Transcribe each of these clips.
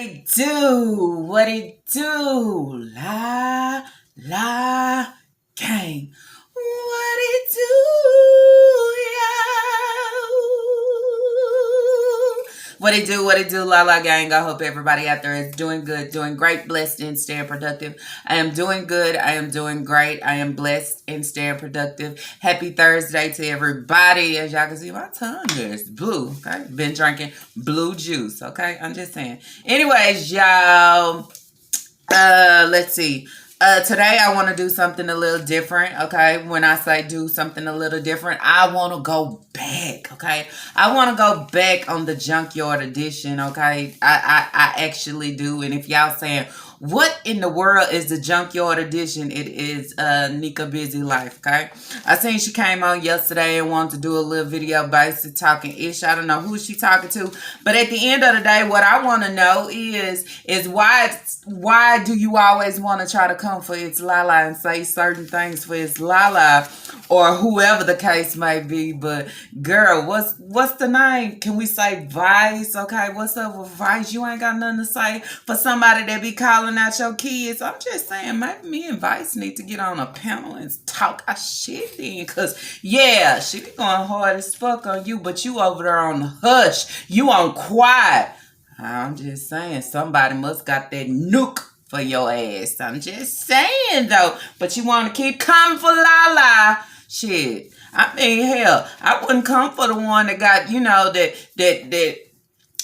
What it do? La, gang. What it do, yo? What it do, la gang. I hope everybody out there is doing good, doing great, blessed, and staying productive. I am doing good. I am doing great. I am blessed and staying productive. Happy Thursday to everybody. As y'all can see, my tongue is blue. Okay, been drinking blue juice. Okay, I'm just saying. Anyways, y'all. Let's see. Today I want to do something a little different, okay? When I say do something a little different, I want to go back, okay? I want to go back on the Junkyard Edition, okay? I actually do. And if y'all saying, what in the world is the Junkyard Edition? It is Nika Busy Life, okay? I seen she came on yesterday and wanted to do a little video basically talking ish. I don't know who she talking to. But at the end of the day, what I want to know is why do you always want to try to come for It's Lala and say certain things for It's Lala or whoever the case may be? But girl, what's the name? Can we say Vice? Okay, what's up with Vice? You ain't got nothing to say for somebody that be calling out your kids. I'm just saying, maybe me and Vice need to get on a panel and talk our shit then. Cause yeah, she be going hard as fuck on you, but you over there on the hush. You on quiet. I'm just saying, somebody must got that nuke for your ass. I'm just saying, though. But you want to keep coming for Lala. Shit. I mean, hell, I wouldn't come for the one that got, you know, that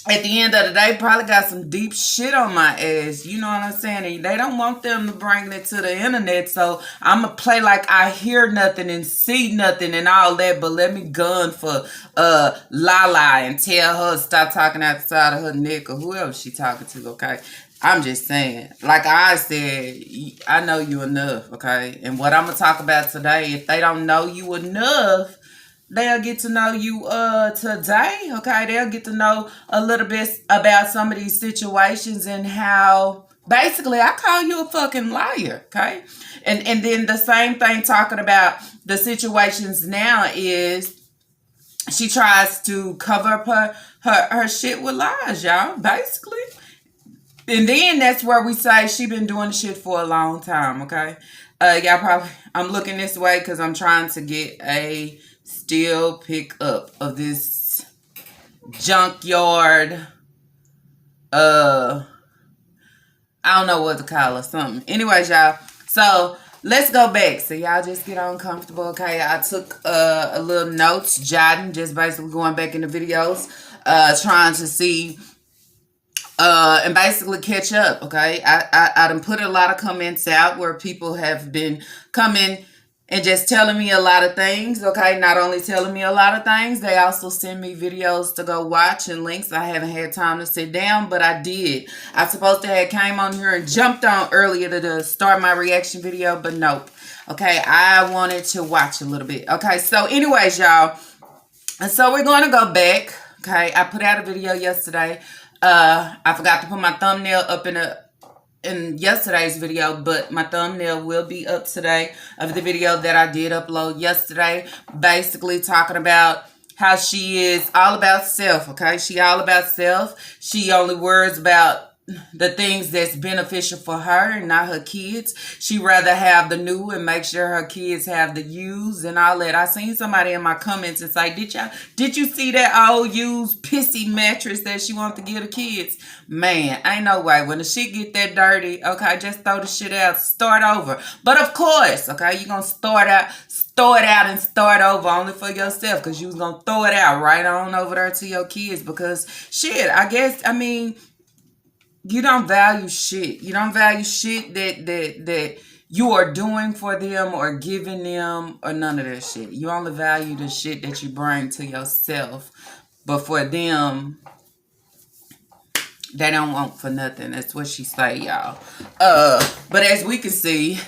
at the end of the day probably got some deep shit on my ass. You know what I'm saying? And they don't want them to bring it to the internet. So I'm going to play like I hear nothing and see nothing and all that. But let me gun for Lala and tell her to stop talking outside of her neck or whoever she talking to, okay? I'm just saying, like I said, I know you enough, okay? And what I'm going to talk about today, if they don't know you enough, they'll get to know you today, okay? They'll get to know a little bit about some of these situations and how, basically, I call you a fucking liar, okay? And then the same thing talking about the situations now is she tries to cover up her shit with lies, y'all, basically. And then that's where we say she been doing the shit for a long time, okay? Y'all probably, I'm looking this way because I'm trying to get a still pick up of this junkyard, I don't know what to call her, something. Anyways, y'all, so let's go back. So y'all just get uncomfortable, okay? I took a little notes, jotting, just basically going back in the videos, trying to see and basically catch up, okay? I done put a lot of comments out where people have been coming and just telling me a lot of things, okay? Not only telling me a lot of things, they also send me videos to go watch and links. I haven't had time to sit down, but I did. I supposed to have came on here and jumped on earlier to start my reaction video, but nope. Okay, I wanted to watch a little bit. Okay, so anyways, y'all. And so we're going to go back, okay? I put out a video yesterday. I forgot to put my thumbnail up in yesterday's video, but my thumbnail will be up today of the video that I did upload yesterday, basically talking about how she is all about self, okay? She all about self. She only worries about the things that's beneficial for her and not her kids. She rather have the new and make sure her kids have the used and all that. I seen somebody in my comments and say, did you see that old used pissy mattress that she want to give the kids? Man, ain't no way. When the shit get that dirty, okay, just throw the shit out, start over. But of course, okay, you're gonna start out and start over only for yourself because you was gonna throw it out right on over there to your kids because shit, I mean, you don't value shit. You don't value shit that you are doing for them or giving them or none of that shit. You only value the shit that you bring to yourself. But for them, they don't want for nothing. That's what she say, y'all. But as we can see,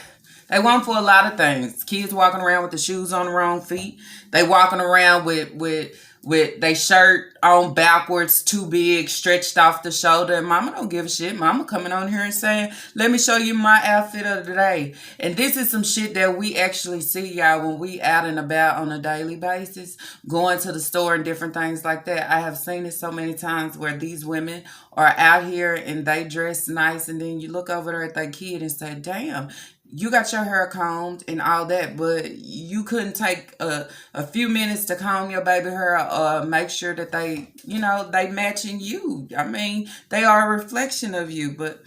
they want for a lot of things. Kids walking around with the shoes on the wrong feet. They walking around with with they shirt on backwards, too big, stretched off the shoulder. And mama don't give a shit. Mama coming on here and saying, let me show you my outfit of the day. And this is some shit that we actually see, y'all, when we out and about on a daily basis, going to the store and different things like that. I have seen it so many times where these women are out here and they dress nice, and then you look over there at their kid and say, damn, you got your hair combed and all that, but you couldn't take a few minutes to comb your baby hair or make sure that they, they matching you. I mean, they are a reflection of you, but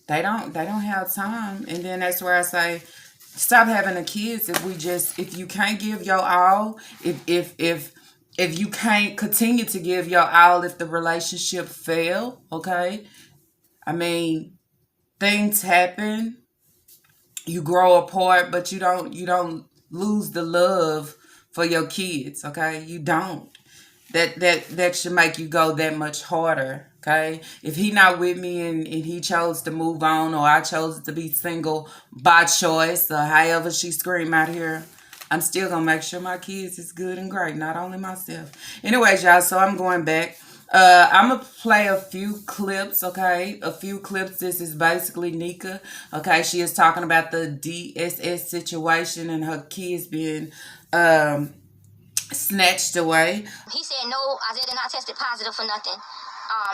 they don't have time. And then that's where I say, stop having the kids if you can't give your all, if you can't continue to give your all, if the relationship fail, okay? I mean, things happen. You grow apart, but you don't lose the love for your kids, okay? You don't. That should make you go that much harder, okay? If he not with me and he chose to move on, or I chose to be single by choice, or however she scream out here, I'm still gonna make sure my kids is good and great, not only myself. Anyways, y'all, so I'm going back. I'm gonna play a few clips, okay? A few clips. This is basically Nika, okay? She is talking about the DSS situation and her kids being snatched away. He said no, Isaiah did not tested positive for nothing.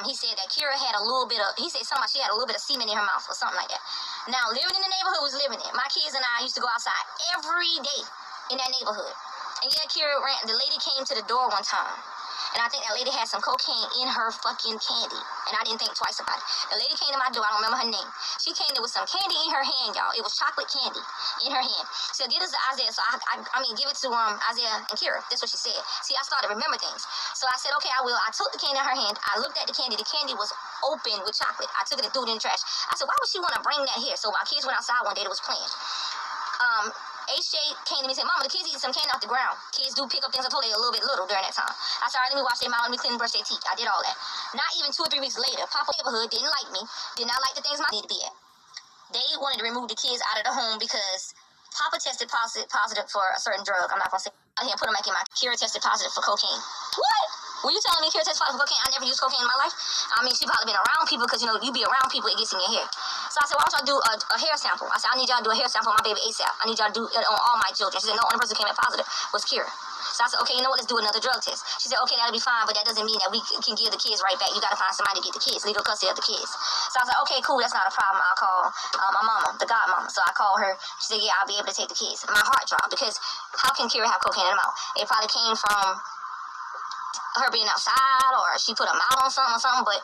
He said that Kira had a little bit of, he said something like she had a little bit of semen in her mouth or something like that. Now, living in the neighborhood was living it. My kids and I used to go outside every day in that neighborhood. And yeah, the lady came to the door one time. And I think that lady had some cocaine in her fucking candy. And I didn't think twice about it. The lady came to my door. I don't remember her name. She came there with some candy in her hand, y'all. It was chocolate candy in her hand. She said, get us to Isaiah. So, give it to Isaiah and Kira. That's what she said. See, I started to remember things. So I said, okay, I will. I took the candy in her hand. I looked at the candy. The candy was open with chocolate. I took it and threw it in the trash. I said, why would she want to bring that here? So my kids went outside one day. They was playing. HJ came to me and said, Mama, the kids eating some candy off the ground. Kids do pick up things. I told they a little bit little during that time. I said, all right, let me wash their mouth, let me clean and brush their teeth. I did all that. Not even 2 or 3 weeks later, Papa neighborhood didn't like me, did not like the things I need to be at. They wanted to remove the kids out of the home because Papa tested positive for a certain drug. I'm not going to say out here and put them back in my Kira tested positive for cocaine. What? Were you telling me Kira tested positive for cocaine? I never used cocaine in my life. I mean, she probably been around people because, you be around people, it gets in your hair. So I said, why don't y'all do a hair sample? I said, I need y'all to do a hair sample on my baby ASAP. I need y'all to do it on all my children. She said, no, only person who came back positive was Kira. So I said, okay, you know what? Let's do another drug test. She said, okay, that'll be fine, but that doesn't mean that we can give the kids right back. You got to find somebody to get the kids, legal custody of the kids. So I was like, okay, cool, that's not a problem. I'll call my mama, the godmama. So I called her. She said, yeah, I'll be able to take the kids. My heart dropped because how can Kira have cocaine in her mouth? It probably came from her being outside, or she put her mouth on something, but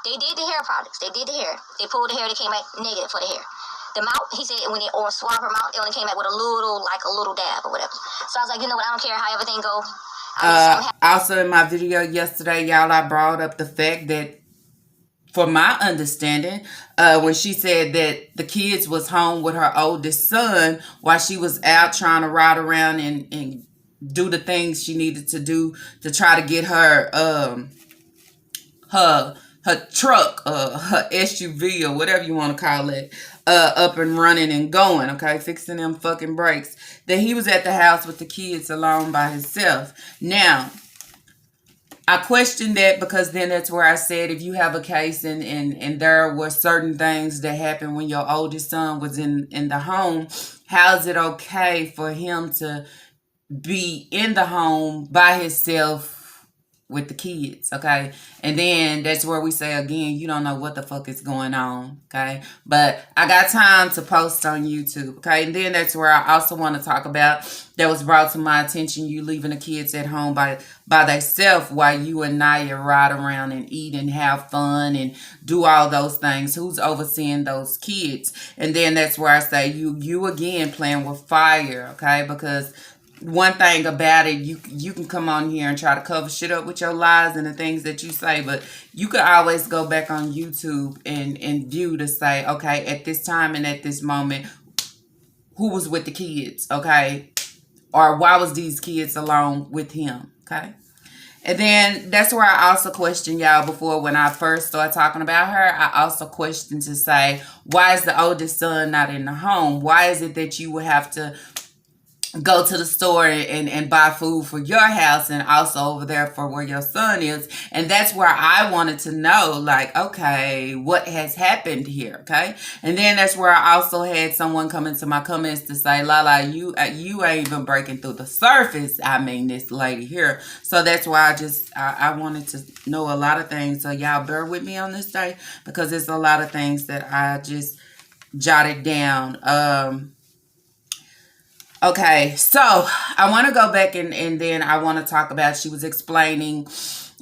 they did the hair products. They did the hair. They pulled the hair. They came back negative for the hair. The mouth, he said, when they swab her mouth, they only came back with a little dab or whatever. So I was like, you know what? I don't care how everything go. Also in my video yesterday, y'all, I brought up the fact that, for my understanding, when she said that the kids was home with her oldest son while she was out trying to ride around and do the things she needed to do to try to get her her truck, her SUV or whatever you want to call it, up and running and going, okay, fixing them fucking brakes, that he was at the house with the kids alone by himself. Now, I question that because then that's where I said, if you have a case and there were certain things that happened when your oldest son was in the home, how is it okay for him to be in the home by himself with the kids, okay? And then that's where we say again, you don't know what the fuck is going on, okay? But I got time to post on YouTube, okay? And then that's where I also want to talk about, that was brought to my attention, you leaving the kids at home by themselves while you and Naya ride around and eat and have fun and do all those things. Who's overseeing those kids? And then that's where I say you again playing with fire, okay? Because one thing about it, you can come on here and try to cover shit up with your lies and the things that you say, but you could always go back on YouTube and view to say, okay, at this time and at this moment, who was with the kids, okay? Or why was these kids alone with him, okay? And then that's where I also question y'all before, when I first started talking about her, I also questioned to say, why is the oldest son not in the home? Why is it that you would have to go to the store and buy food for your house and also over there for where your son is. And that's where I wanted to know, like, okay, what has happened here? Okay. And then that's where I also had someone come into my comments to say, Lala, you ain't even breaking through the surface. I mean, this lady here. So that's why I wanted to know a lot of things. So y'all bear with me on this day, because there's a lot of things that I just jotted down. Okay, so I want to go back and then I want to talk about, she was explaining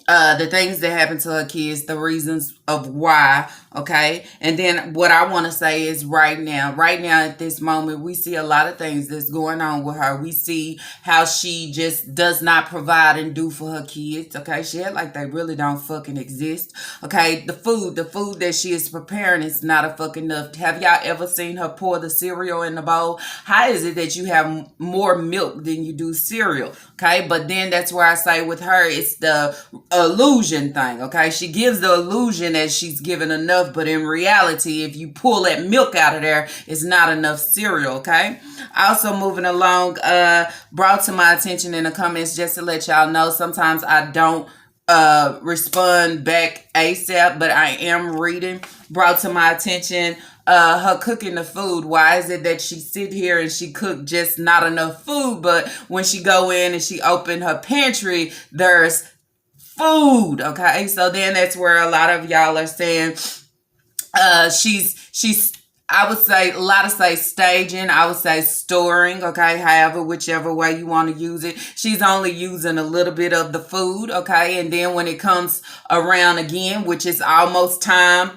the things that happened to her kids, the reasons of why, okay? And then what I want to say is right now at this moment, we see a lot of things that's going on with her. We see how she just does not provide and do for her kids, okay? She had like they really don't fucking exist, okay? The food that she is preparing is not a fucking enough. Have y'all ever seen her pour the cereal in the bowl? How is it that you have more milk than you do cereal, okay? But then that's where I say with her, it's the illusion thing, okay? She gives the illusion that she's given enough, but in reality, if you pull that milk out of there, it's not enough cereal, okay? Also moving along, brought to my attention in the comments, just to let y'all know, sometimes I don't respond back ASAP, but I am reading. Brought to my attention her cooking the food. Why is it that she sit here and she cook just not enough food, but when she go in and she open her pantry, there's food, okay? So then that's where a lot of y'all are saying she's I would say, a lot of say staging, I would say storing, okay? However, whichever way you want to use it. She's only using a little bit of the food, okay? And then when it comes around again, which is almost time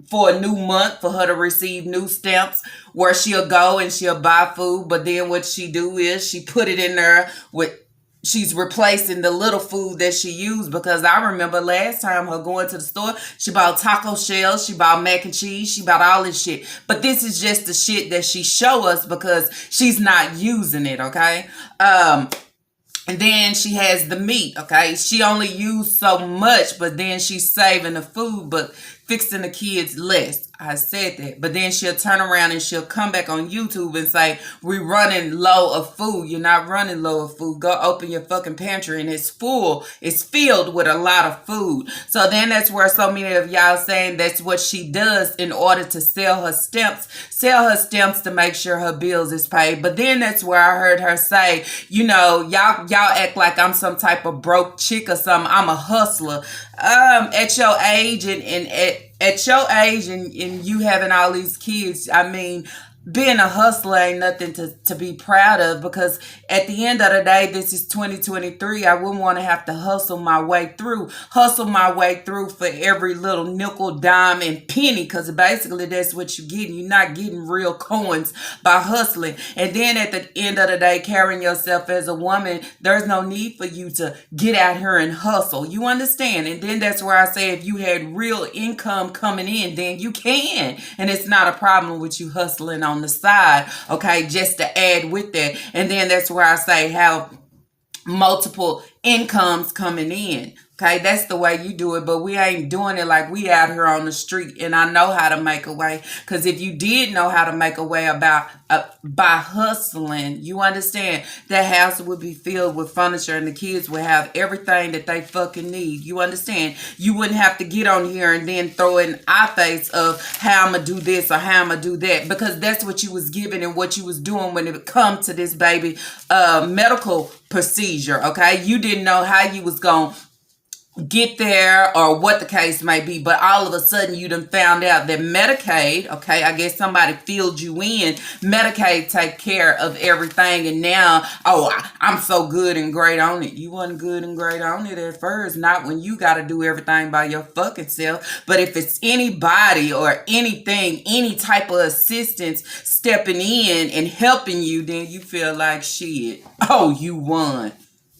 for a new month for her to receive new stamps, where she'll go and she'll buy food, but then what she do is she put it in there with, she's replacing the little food that she used, because I remember last time her going to the store, she bought taco shells, she bought mac and cheese, she bought all this shit. But this is just the shit that she show us because she's not using it, okay? And then she has the meat, okay? She only used so much, but then she's saving the food, but fixing the kids less. I said that. But then she'll turn around and she'll come back on YouTube and say, we're running low of food. You're not running low of food. Go open your fucking pantry and it's full. It's filled with a lot of food. So then that's where so many of y'all saying that's what she does in order to sell her stamps. Sell her stamps to make sure her bills is paid. But then that's where I heard her say, you know, y'all act like I'm some type of broke chick or something. I'm a hustler. At your age and at your age and you having all these kids, I mean, being a hustler ain't nothing to be proud of, because at the end of the day, this is 2023. I wouldn't want to have to hustle my way through for every little nickel, dime, and penny, because basically that's what you're getting. You're not getting real coins by hustling. And then at the end of the day, carrying yourself as a woman, there's no need for you to get out here and hustle. You understand? And then that's where I say, if you had real income coming in, then you can. And it's not a problem with you hustling on the side, okay, just to add with that. And then that's where I say how multiple incomes coming in. Okay, that's the way you do it, but we ain't doing it like we out here on the street. And I know how to make a way, because if you did know how to make a way about by hustling, you understand, that house would be filled with furniture and the kids would have everything that they fucking need. You understand? You wouldn't have to get on here and then throw in our face of how I'm gonna do this or how I'm gonna do that, because that's what you was given and what you was doing when it come to this baby medical procedure. Okay, you didn't know how you was gonna get there or what the case may be, but all of a sudden you done found out that Medicaid, okay, I guess somebody filled you in, Medicaid take care of everything, and now, I'm so good and great on it. You wasn't good and great on it at first, not when you got to do everything by your fucking self. But if it's anybody or anything, any type of assistance stepping in and helping you, then you feel like shit, you won.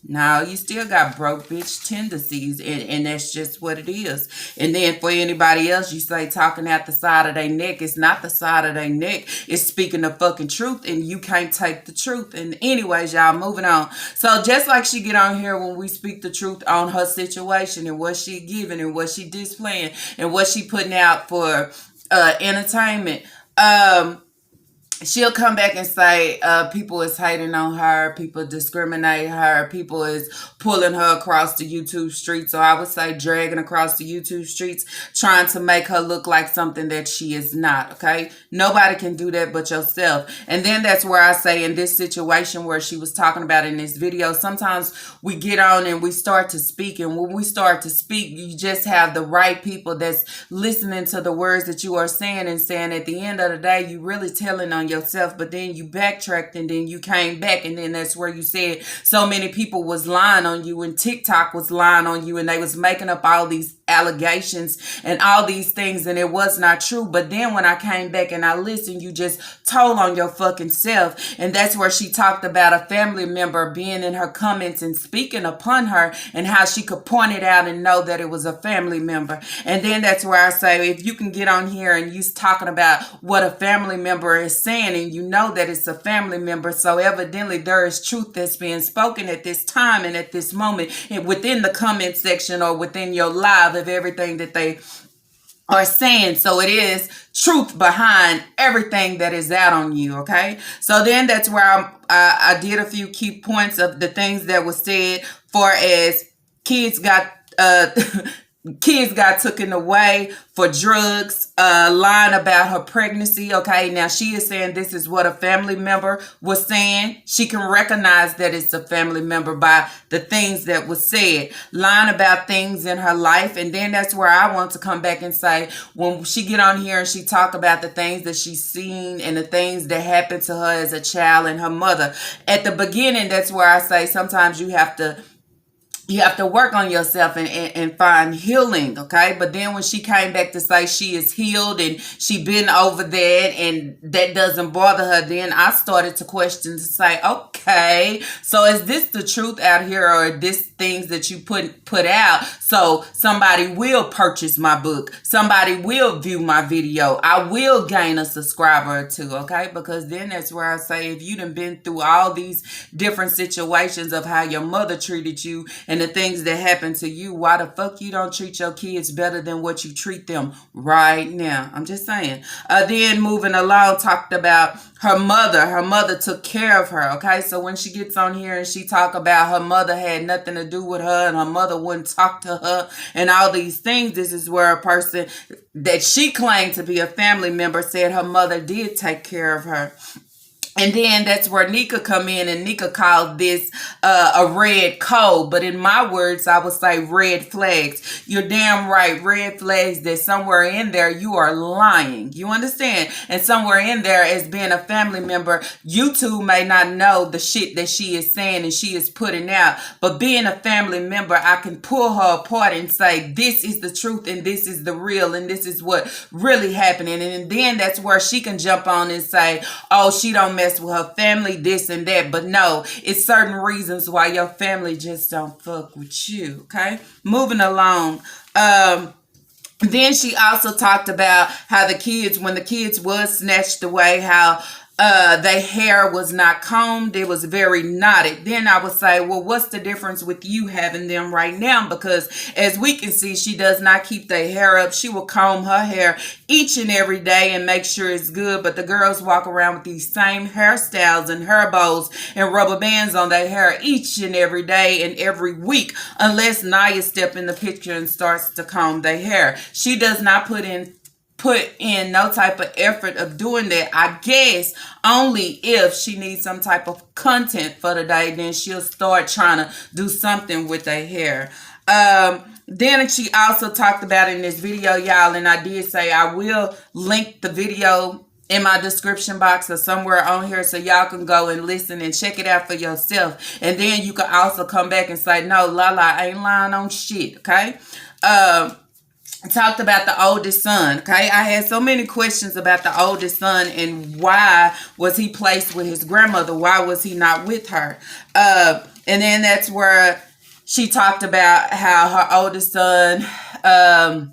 Now you still got broke bitch tendencies, and that's just what it is. And then for anybody else, you say talking out the side of their neck. It's not the side of their neck. It's speaking the fucking truth, and you can't take the truth. And anyways, y'all, moving on. So just like she get on here when we speak the truth on her situation and what she giving and what she displaying and what she putting out for entertainment. she'll come back and say people is hating on her, people discriminate her, people is pulling her across the YouTube streets, or I would say dragging across the YouTube streets, trying to make her look like something that she is not. Okay, nobody can do that but yourself. And then that's where I say, in this situation where she was talking about in this video, sometimes we get on and we start to speak, and when we start to speak, you just have the right people that's listening to the words that you are saying, and saying at the end of the day, you really telling on yourself, but then you backtracked and then you came back, and then that's where you said so many people was lying on you, and TikTok was lying on you, and they was making up all these allegations and all these things, and it was not true. But then when I came back and I listened, you just told on your fucking self. And that's where she talked about a family member being in her comments and speaking upon her, and how she could point it out and know that it was a family member. And then that's where I say, if you can get on here and you talking about what a family member is saying, and you know that it's a family member, so evidently there is truth that's being spoken at this time and at this moment, and within the comment section or within your live of everything that they are saying. So it is truth behind everything that is out on you. Okay, so then that's where I did a few key points of the things that was said, for as kids got kids got taken away for drugs, lying about her pregnancy. Okay, now she is saying this is what a family member was saying. She can recognize that it's a family member by the things that was said, lying about things in her life. And then that's where I want to come back and say, when she get on here and she talk about the things that she's seen and the things that happened to her as a child and her mother, at the beginning, that's where I say sometimes you have to work on yourself and find healing. Okay, but then when she came back to say she is healed and she been over that and that doesn't bother her, then I started to question, to say, okay, so is this the truth out here, or this things that you put out so somebody will purchase my book, somebody will view my video, I will gain a subscriber or two? Okay, because then that's where I say, if you done been through all these different situations of how your mother treated you and the things that happen to you, why the fuck you don't treat your kids better than what you treat them right now? I'm just saying. Then moving along, talked about her mother. Her mother took care of her. Okay, so when she gets on here and she talk about her mother had nothing to do with her and her mother wouldn't talk to her and all these things, this is where a person that she claimed to be a family member said her mother did take care of her. And then that's where Nika come in, and Nika called this a red code. But in my words, I would say red flags. You're damn right. Red flags that somewhere in there you are lying. You understand? And somewhere in there, as being a family member, you two may not know the shit that she is saying and she is putting out. But being a family member, I can pull her apart and say, this is the truth and this is the real and this is what really happening. And then that's where she can jump on and say, oh, she don't mess with her family, this and that. But no, it's certain reasons why your family just don't fuck with you. Okay, moving along. Then she also talked about how the kids, when the kids was snatched away, how their hair was not combed, it was very knotted. Then I would say, well, what's the difference with you having them right now? Because as we can see, she does not keep their hair up. She will comb her hair each and every day and make sure it's good. But the girls walk around with these same hairstyles and hair bows and rubber bands on their hair each and every day and every week, unless Naya step in the picture and starts to comb their hair. She does not put in no type of effort of doing that. I guess only if she needs some type of content for the day, then she'll start trying to do something with her hair. Then she also talked about in this video, y'all, and I did say I will link the video in my description box or somewhere on here so y'all can go and listen and check it out for yourself. And then you can also come back and say, no, Lala, I ain't lying on shit, okay? Talked about the oldest son. Okay, I had so many questions about the oldest son and why was he placed with his grandmother? Why was he not with her? And then that's where she talked about how her oldest son, I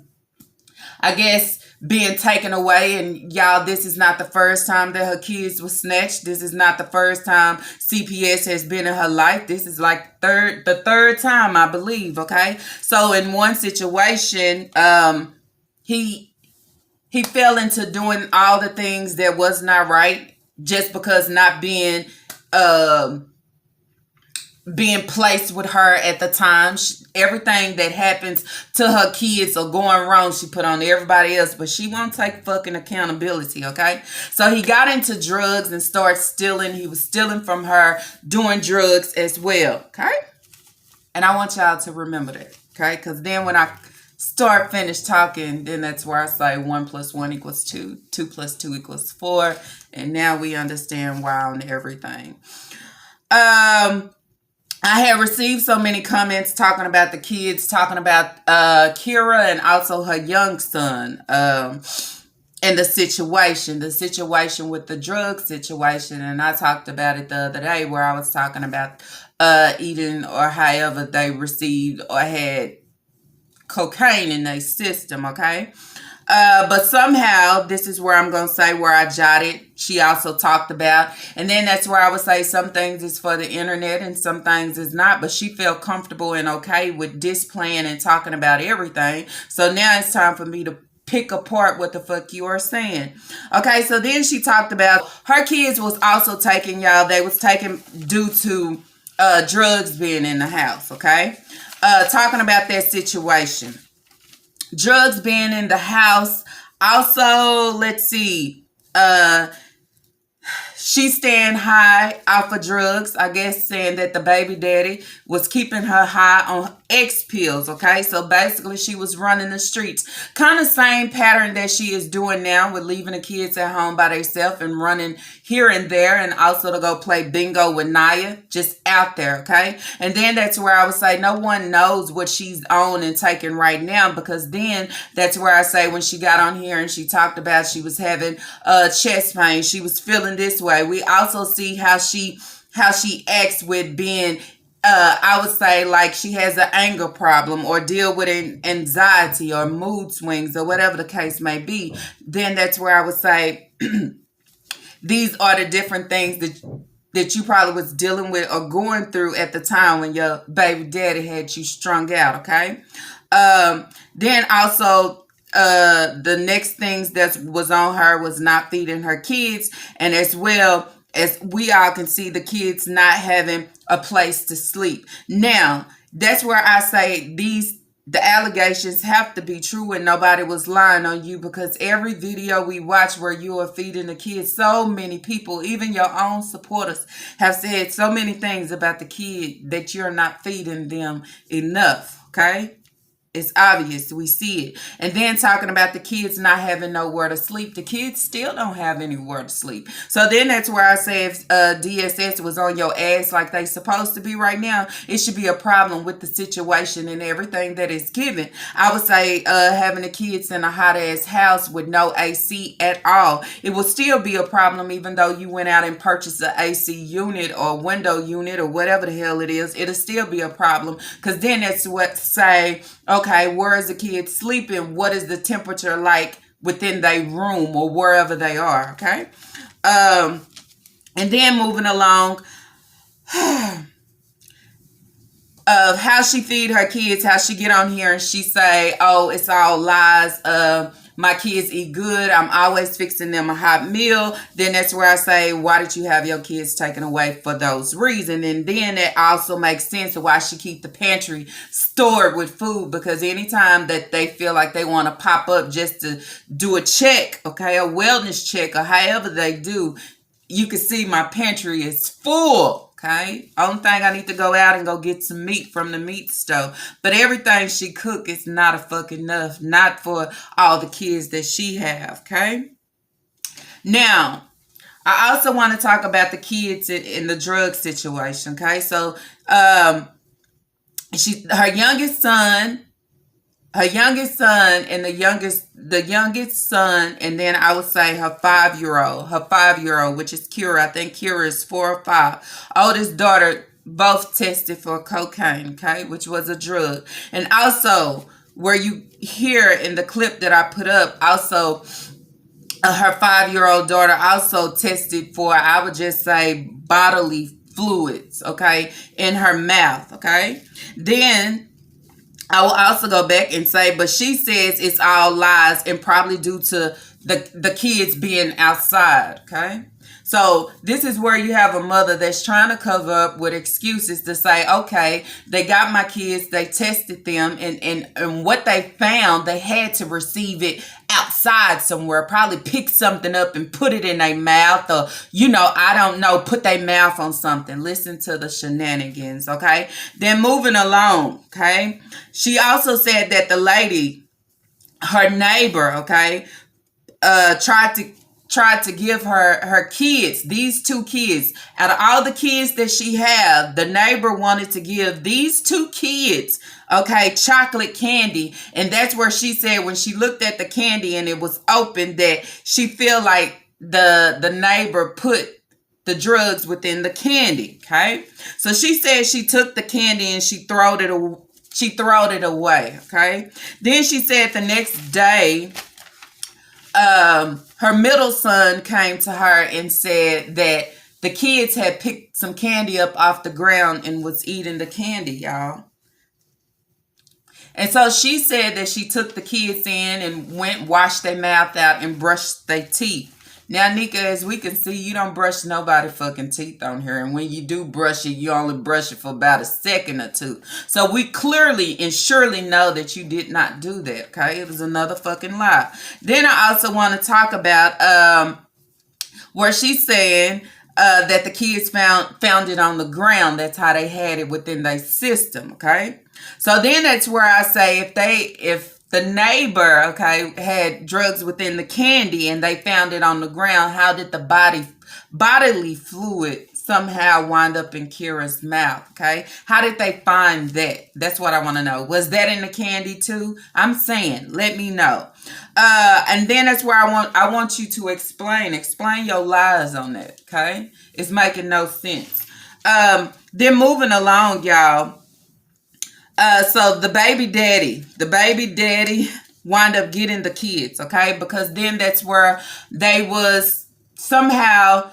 guess, being taken away. And y'all, this is not the first time that her kids were snatched. This is not the first time CPS has been in her life. This is like the third time, I believe. Okay, so in one situation, he fell into doing all the things that was not right just because not being placed with her at the time. Everything that happens to her kids or going wrong, she put on everybody else, but she won't take fucking accountability, okay? So he got into drugs and started stealing. He was stealing from her, doing drugs as well, okay? And I want y'all to remember that, okay? Because then when I finish talking, then that's where I say 1 + 1 = 2, 2 + 2 = 4, and now we understand why on everything. I have received so many comments talking about the kids, talking about Kira and also her young son, and the situation with the drug situation. And I talked about it the other day where I was talking about eating or however they received or had cocaine in their system, okay? But somehow, this is where I'm going to say where I jotted. She also talked about, and then that's where I would say some things is for the internet and some things is not, but she felt comfortable and okay with displaying and talking about everything. So now it's time for me to pick apart what the fuck you are saying. Okay, so then she talked about her kids was also taken, y'all. They was taken due to drugs being in the house, okay? Talking about that situation. Drugs being in the house. Also, let's see. She's staying high off of drugs. I guess saying that the baby daddy was keeping her high on X pills. Okay, so basically she was running the streets. Kind of same pattern that she is doing now with leaving the kids at home by themselves and running here and there, and also to go play bingo with Naya, just out there. Okay, and then that's where I would say no one knows what she's on and taking right now, because then that's where I say when she got on here and she talked about she was having chest pain, she was feeling this way. We also see how she acts with being I would say like she has an anger problem or deal with anxiety or mood swings or whatever the case may be. Then that's where I would say these are the different things that you probably was dealing with or going through at the time when your baby daddy had you strung out, okay? Then also the next things that was on her was not feeding her kids, and as well as we all can see the kids not having a place to sleep. Now, that's where I say the allegations have to be true and nobody was lying on you, because every video we watch where you are feeding the kids, so many people, even your own supporters, have said so many things about the kid that you're not feeding them enough, okay? It's obvious. We see it. And then talking about the kids not having nowhere to sleep. The kids still don't have anywhere to sleep. So then that's where I say if DSS was on your ass like they supposed to be right now, it should be a problem with the situation and everything that is given. I would say having the kids in a hot ass house with no AC at all, it will still be a problem even though you went out and purchased an AC unit or window unit or whatever the hell it is. It'll still be a problem, because then that's what say, okay, where is the kid sleeping? What is the temperature like within their room or wherever they are, okay? And then moving along, of how she feed her kids, how she get on here and she say, oh, it's all lies. My kids eat good. I'm always fixing them a hot meal. Then that's where I say, why did you have your kids taken away for those reasons? And then that also makes sense of why she keep the pantry stored with food, because anytime that they feel like they want to pop up just to do a check, okay, a wellness check or however they do, you can see my pantry is full. Okay, only thing I need to go out and go get some meat from the meat stove. But everything she cook is not a fucking enough. Not for all the kids that she have. Okay. Now, I also want to talk about the kids in the drug situation. Okay, so her youngest son and the youngest son, and then I would say her 5-year-old, which is Kira. I think Kira is 4 or 5. Oldest daughter both tested for cocaine, okay, which was a drug. And also, where you hear in the clip that I put up, also her 5-year-old daughter also tested for, I would just say, bodily fluids, okay, in her mouth, okay. Then I will also go back and say, but she says it's all lies and probably due to the kids being outside, okay? So this is where you have a mother that's trying to cover up with excuses to say, okay, they got my kids, they tested them, and what they found, they had to receive it outside somewhere, probably pick something up and put it in their mouth, or, I don't know, put their mouth on something. Listen to the shenanigans, okay? Then moving along, okay? She also said that the lady, her neighbor, okay, tried to give her kids, these two kids, out of all the kids that she had, the neighbor wanted to give these two kids, okay, chocolate candy. And that's where she said when she looked at the candy and it was open, that she feel like the neighbor put the drugs within the candy, okay? So she said she took the candy and she throwed it away, okay? Then she said the next day, her middle son came to her and said that the kids had picked some candy up off the ground and was eating the candy, y'all. And so she said that she took the kids in and went, washed their mouth out and brushed their teeth. Now, Nika, as we can see, you don't brush nobody fucking teeth on here. And when you do brush it, you only brush it for about a second or two. So we clearly and surely know that you did not do that, okay? It was another fucking lie. Then I also want to talk about where she's saying that the kids found it on the ground. That's how they had it within their system, okay? So then that's where I say if the neighbor, okay, had drugs within the candy and they found it on the ground, how did the bodily fluid somehow wind up in Kira's mouth, okay? How did they find that? That's what I want to know. Was that in the candy too? I'm saying, let me know. And then that's where I want you to explain your lies on that, okay? It's making no sense. Then moving along, y'all. So the baby daddy wind up getting the kids, okay? Because then that's where they was somehow,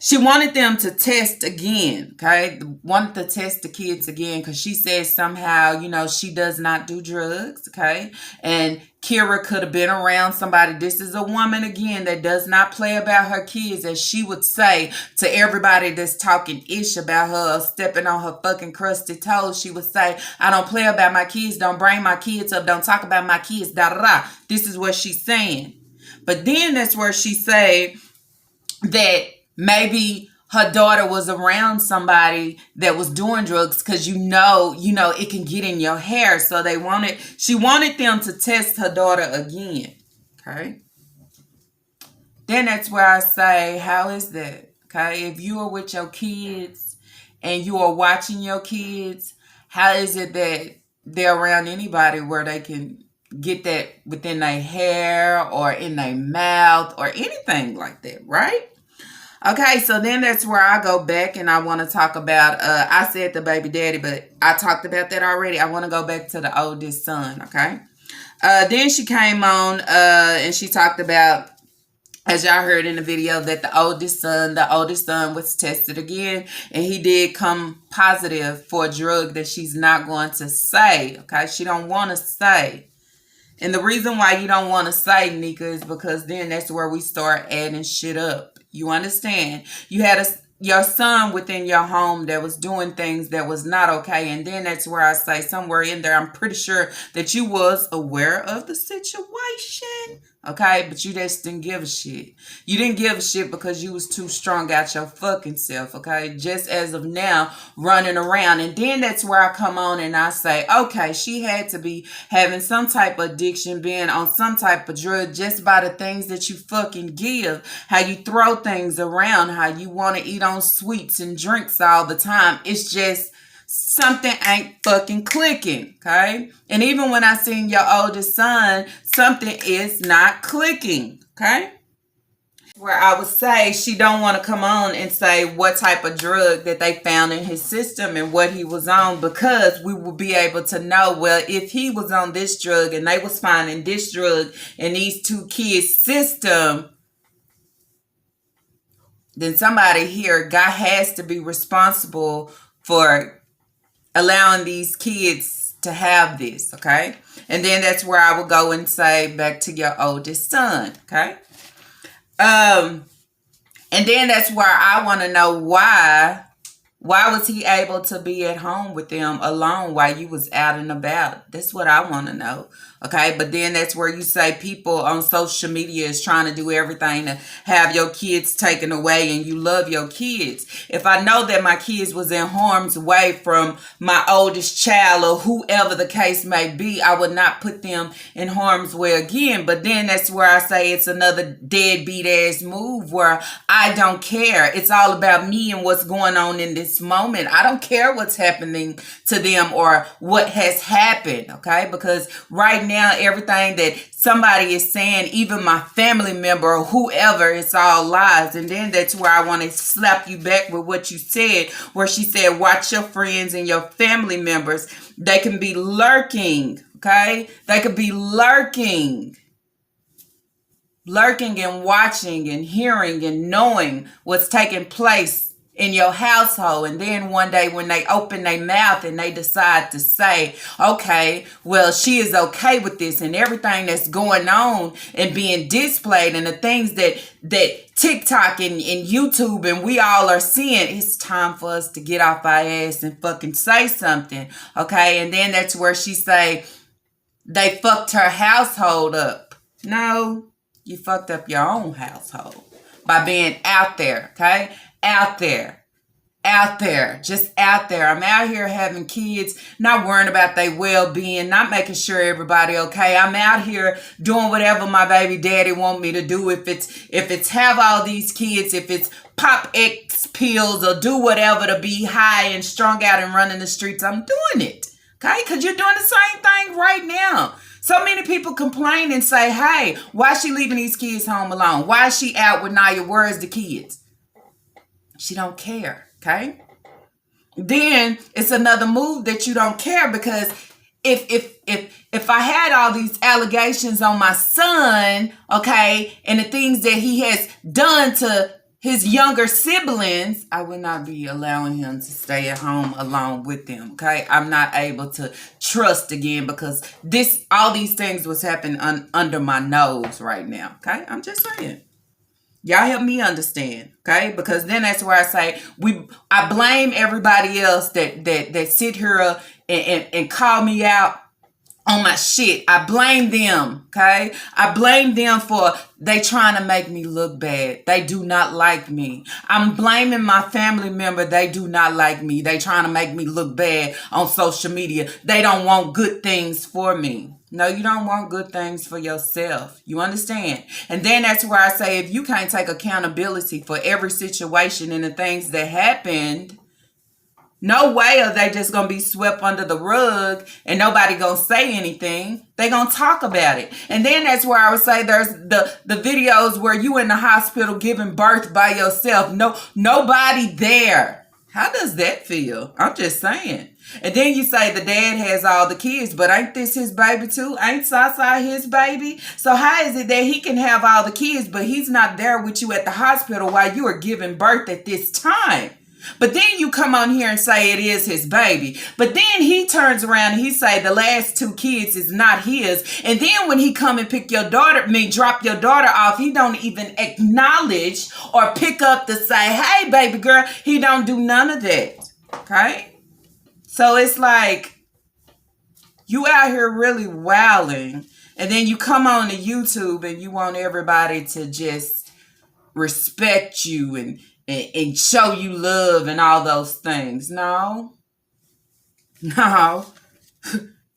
she wanted them to test again, okay? Wanted to test the kids again because she says somehow, she does not do drugs, okay? And Kira could have been around somebody. This is a woman, again, that does not play about her kids, as she would say to everybody that's talking ish about her or stepping on her fucking crusty toes. She would say, I don't play about my kids. Don't bring my kids up. Don't talk about my kids. Da da da. This is what she's saying. But then that's where she say that maybe her daughter was around somebody that was doing drugs, because it can get in your hair. So she wanted them to test her daughter again. Okay. Then that's where I say, how is that? Okay. If you are with your kids and you are watching your kids, how is it that they're around anybody where they can get that within their hair or in their mouth or anything like that, right? Okay, so then that's where I go back and I want to talk about, I said the baby daddy, but I talked about that already. I want to go back to the oldest son, okay? Then she came on and she talked about, as y'all heard in the video, that the oldest son was tested again, and he did come positive for a drug that she's not going to say, okay? She don't want to say. And the reason why you don't want to say, Nika, is because then that's where we start adding shit up. You understand? You had your son within your home that was doing things that was not okay. And then that's where I say, somewhere in there, I'm pretty sure that you was aware of the situation. Okay, but you just didn't give a shit. You didn't give a shit because you was too strong out your fucking self, okay? Just as of now, running around. And then that's where I come on and I say, okay, she had to be having some type of addiction, being on some type of drug, just by the things that you fucking give. How you throw things around, how you want to eat on sweets and drinks all the time. It's just something ain't fucking clicking, okay? And even when I seen your oldest son, something is not clicking, okay? Where I would say she don't want to come on and say what type of drug that they found in his system and what he was on, because we will be able to know, well, if he was on this drug and they was finding this drug in these two kids' system, then somebody here, God has to be responsible for allowing these kids to have this, okay? And then that's where I would go and say back to your oldest son, okay? And then that's where I want to know why. Why was he able to be at home with them alone while you was out and about? That's what I want to know. Okay, but then that's where you say people on social media is trying to do everything to have your kids taken away and you love your kids. If I know that my kids was in harm's way from my oldest child or whoever the case may be, I would not put them in harm's way again. But then that's where I say it's another deadbeat ass move where I don't care. It's all about me and what's going on in this moment. I don't care what's happening to them or what has happened, okay? Because right now, everything that somebody is saying, even my family member or whoever, it's all lies. And then that's where I want to slap you back with what you said, where she said, watch your friends and your family members. They can be lurking, okay? They could be lurking and watching and hearing and knowing what's taking place in your household. And then one day when they open their mouth and they decide to say, okay, well, she is okay with this and everything that's going on and being displayed and the things that TikTok and YouTube and we all are seeing, it's time for us to get off our ass and fucking say something. Okay. And then that's where she say they fucked her household up. No, you fucked up your own household by being out there. Okay. Out there, just out there. I'm out here having kids, not worrying about their well-being, not making sure everybody okay. I'm out here doing whatever my baby daddy want me to do. If it's have all these kids, if it's pop X pills or do whatever to be high and strung out and running the streets, I'm doing it. Okay, because you're doing the same thing right now. So many people complain and say, hey, why is she leaving these kids home alone? Why is she out with Naya? Where's the kids? She don't care, okay? Then it's another move that you don't care because if I had all these allegations on my son, okay, and the things that he has done to his younger siblings, I would not be allowing him to stay at home alone with them, okay? I'm not able to trust again because all these things was happening under my nose right now, okay? I'm just saying. Y'all help me understand, okay? Because then that's where I say I blame everybody else that sit here and call me out on my shit. I blame them, okay? I blame them for they trying to make me look bad. They do not like me. I'm blaming my family member. They do not like me. They trying to make me look bad on social media. They don't want good things for me. No, you don't want good things for yourself. You understand? And then that's where I say if you can't take accountability for every situation and the things that happened, no way are they just going to be swept under the rug and nobody going to say anything. They going to talk about it. And then that's where I would say there's the videos where you in the hospital giving birth by yourself. Nobody there. How does that feel? I'm just saying. And then you say the dad has all the kids, but ain't this his baby too? Ain't Sasa his baby? So how is it that he can have all the kids, but he's not there with you at the hospital while you are giving birth at this time? But then you come on here and say it is his baby. But then he turns around and he say the last 2 kids is not his. And then when he come and drop your daughter off, he don't even acknowledge or pick up to say, hey, baby girl, he don't do none of that. Okay? So it's like you out here really wilding. And then you come on to YouTube and you want everybody to just respect you and show you love and all those things. No.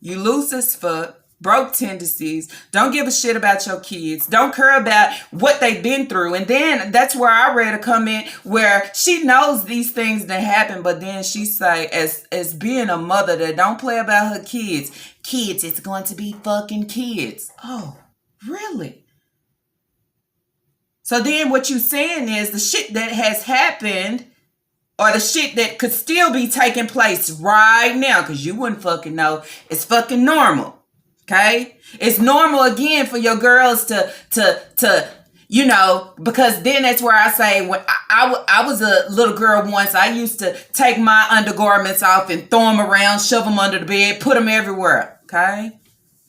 You loose as fuck, broke tendencies, don't give a shit about your kids, don't care about what they've been through. And then that's where I read a comment where she knows these things that happen, but then she say, as being a mother that don't play about her kids, it's going to be fucking kids. Oh, really? So then what you saying is the shit that has happened or the shit that could still be taking place right now, because you wouldn't fucking know, it's fucking normal. Okay? It's normal again for your girls to because then that's where I say when I was a little girl once, I used to take my undergarments off and throw them around, shove them under the bed, put them everywhere. Okay?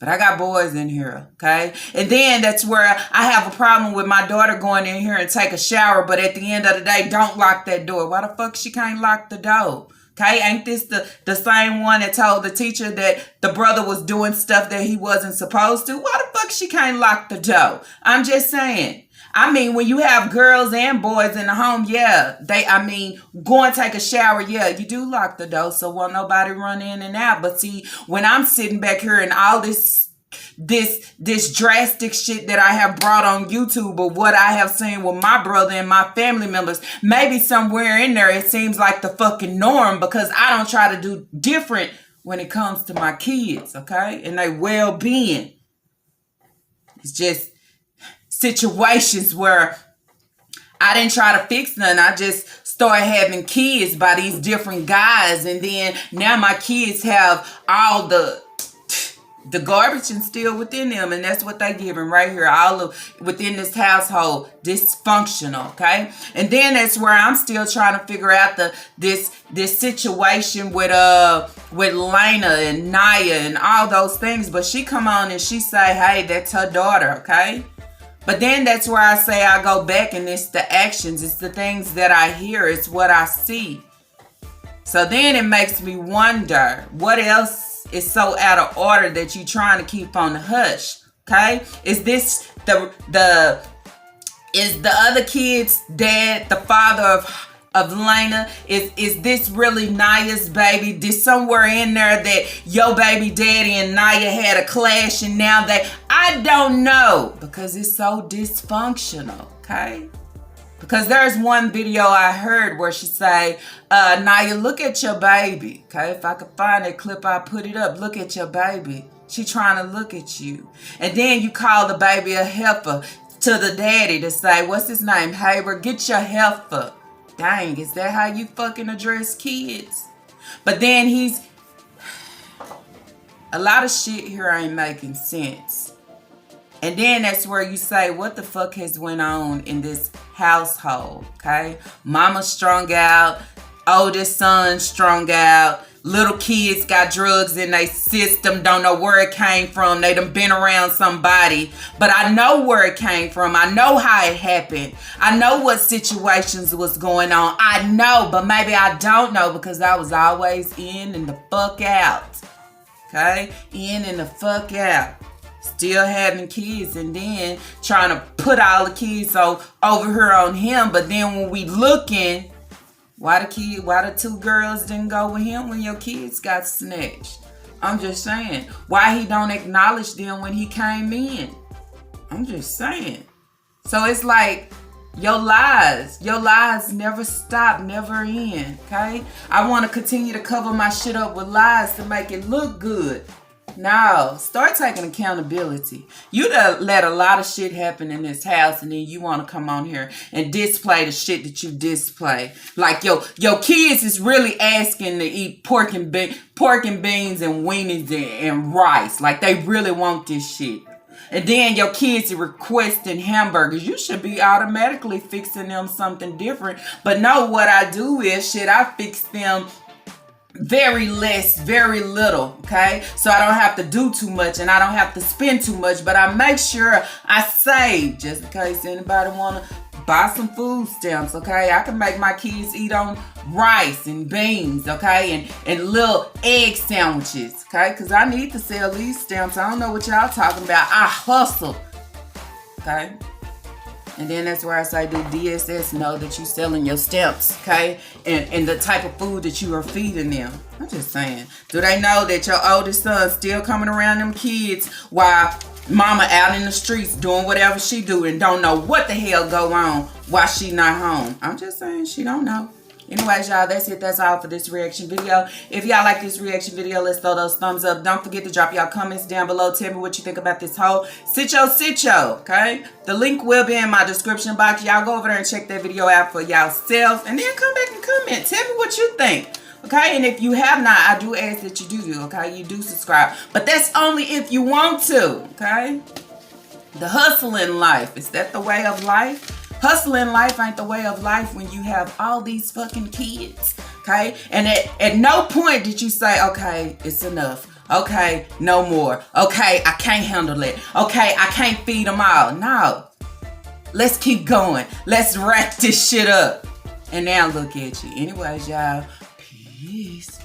But I got boys in here, okay? And then that's where I have a problem with my daughter going in here and take a shower, but at the end of the day, don't lock that door. Why the fuck she can't lock the door? Okay, ain't this the same one that told the teacher that the brother was doing stuff that he wasn't supposed to? Why the fuck she can't lock the door? I'm just saying. I mean, when you have girls and boys in the home, yeah, go and take a shower, yeah, you do lock the door so won't nobody run in and out. But see, when I'm sitting back here and all this drastic shit that I have brought on YouTube or what I have seen with my brother and my family members, maybe somewhere in there it seems like the fucking norm because I don't try to do different when it comes to my kids, okay? And their well-being. It's just situations where I didn't try to fix none. I just started having kids by these different guys, and then now my kids have all the garbage and still within them, and that's what they giving right here, all of within this household, dysfunctional, okay? And then that's where I'm still trying to figure out this situation with Lena and Naya and all those things. But she come on and she say, hey, that's her daughter, okay? But then that's where I say I go back, and it's the actions, it's the things that I hear, it's what I see. So then it makes me wonder, what else is so out of order that you trying to keep on the hush? Okay, is this is the other kid's dad the father of Lena? Is this really Naya's baby? Did somewhere in there that your baby daddy and Naya had a clash and now I don't know, because it's so dysfunctional, okay? Because there's one video I heard where she say, Naya, look at your baby. Okay, if I could find that clip, I'll put it up. Look at your baby. She trying to look at you. And then you call the baby a heifer to the daddy to say, what's his name? Haber, get your heifer. Dang, is that how you fucking address kids? But then a lot of shit here ain't making sense. And then that's where you say, what the fuck has went on in this household, okay? Mama strung out, oldest son strung out, little kids got drugs in their system, don't know where it came from. They done been around somebody, but I know where it came from. I know how it happened. I know what situations was going on. I know, but maybe I don't know because I was always in and the fuck out, okay? In and the fuck out. Still having kids and then trying to put all the kids over here on him. But then when we looking, why the two girls didn't go with him when your kids got snatched? I'm just saying. Why he don't acknowledge them when he came in? I'm just saying. So it's like your lies never stop, never end, okay? I want to continue to cover my shit up with lies to make it look good. No, start taking accountability. You done let a lot of shit happen in this house, and then you want to come on here and display the shit that you display. Like your kids is really asking to eat pork and beans and weenies and rice. Like they really want this shit. And then your kids are requesting hamburgers. You should be automatically fixing them something different. But no, what I do is I fix them very little, okay? So I don't have to do too much and I don't have to spend too much, but I make sure I save just in case anybody want to buy some food stamps, okay? I can make my kids eat on rice and beans, okay? And little egg sandwiches, okay? Because I need to sell these stamps. I don't know what y'all talking about. I hustle, okay? And then that's where I say, do DSS know that you selling your stamps, okay? And the type of food that you are feeding them. I'm just saying. Do they know that your oldest son still coming around them kids while mama out in the streets doing whatever she do and don't know what the hell go on while she not home? I'm just saying, she don't know. Anyways, y'all, that's it. That's all for this reaction video. If y'all like this reaction video, let's throw those thumbs up. Don't forget to drop y'all comments down below. Tell me what you think about this whole sitcho, okay? The link will be in my description box. Y'all go over there and check that video out for y'allself. And then come back and comment. Tell me what you think, okay? And if you have not, I do ask that you do, okay? You do subscribe. But that's only if you want to, okay? The hustling life. Is that the way of life? Hustling life ain't the way of life when you have all these fucking kids, okay? And at no point did you say, okay, it's enough. Okay, no more. Okay, I can't handle it. Okay, I can't feed them all. No. Let's keep going. Let's wrap this shit up. And now look at you. Anyways, y'all. Peace.